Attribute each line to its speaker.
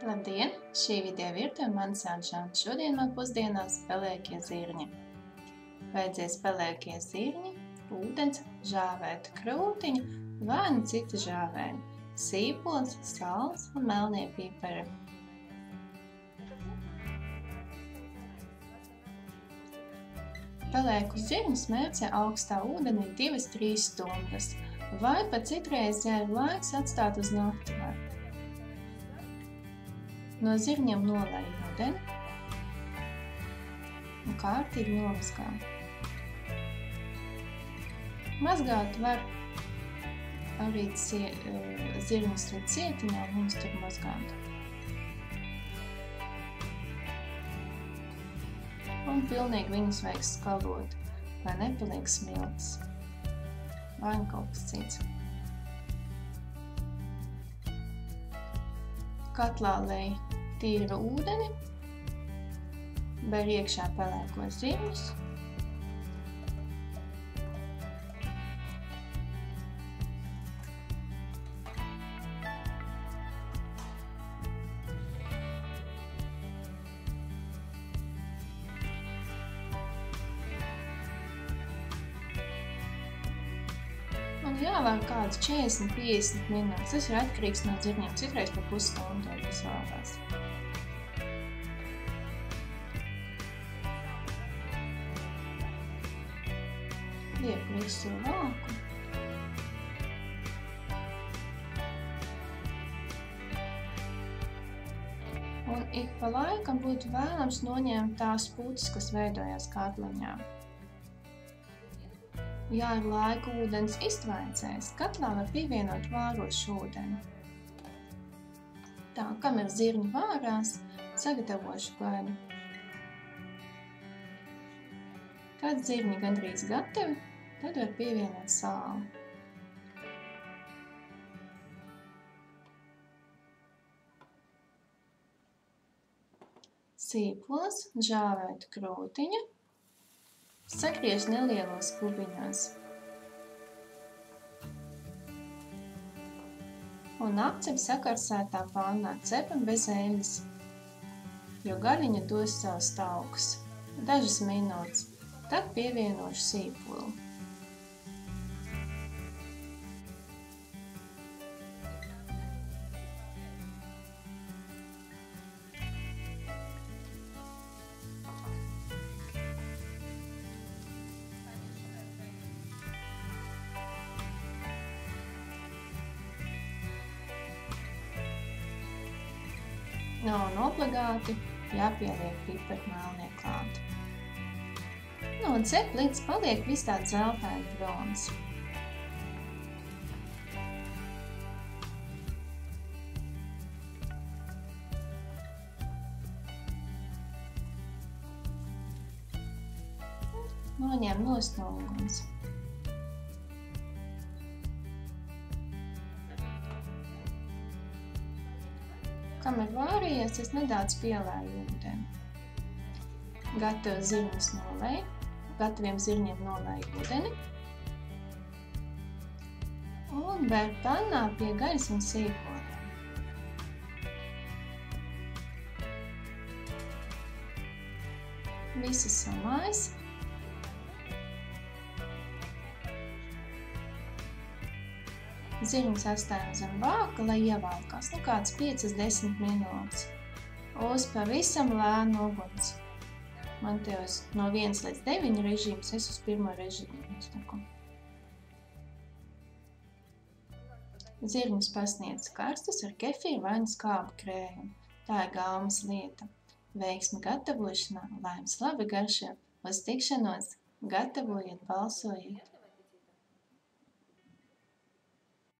Speaker 1: Labdien! Šī video virtuve mani sauc Žana. Šodien man pusdienās pelēkie zirņi. Vajadzēs pelēkie zirņi, ūdens, žāvēta krūtiņa vai nu cita žāvēņa, sīpols, sāls un melnie pipari. Pelēkus zirņus mērcē augstā ūdenī 2–3 stundas, vai pat citreiz, ja ir laiks, atstāt uz nakti. No zirņiem nolej ūdeni un kārtīgi nomazgā. Mazgāt var arī zirņus ar cietiņā un viņus tur mazgāt. Un pilnīgi viņus vajag skalot, lai nepaliek smiltis vai kaut kas cits. Katlā lej tīru ūdeni, ber iekšā pelēkos zirņus, un jāvēl kādus 40–50 minūtes. Tas ir atkarīgs no zirņiem, citreiz par pusstundu tas vēlās. Liek visu vāku. Un ik pa laikam būtu vēlams noņemt tās puces, kas veidojās katliņā. Ja ar laiku ūdens iztvaicēs, katlā var pievienot vārošu ūdeni. Tā, kamēr zirņi vārās, sagatavošu gaidu. Kad zirņi gandrīz gatavi, tad var pievienot sāli. Sīpols, žāvēta krūtiņa, sagriež nelielos kubiņos un apcep sakarsētā pannā, cepam bez eļļas, jo gaļiņa dos savus taukus. Dažas minūtes, tad pievienošu sīpolu. Nav obligāti jāpieliek pipari melnie klāt. Un cep līdz paliek viss tāds zeltaini brons. Noņem nost no uguns. Kamēr vārījies, es nedaudz pielēju ūdeni. Gatavus zirņus nolej, gataviem zirņiem nolej ūdeni un ber pannā pie gaļas un sīpoliem. Visu samais. Zirņus atstājam zem vāka, lai ievalkās kāds 5–10 minūtes. Uz pavisam lēnu uguns. Man te no 1–9 režīms, es uz 1 režīmu uztaku. Zirņus pasniedz karstus ar kefīru vai nu skābu krējumu. Tā ir gaumas lieta. Veiksmi gatavošanā, laimes labi garšo, uz tikšanos, gatavojiet, balsojiet!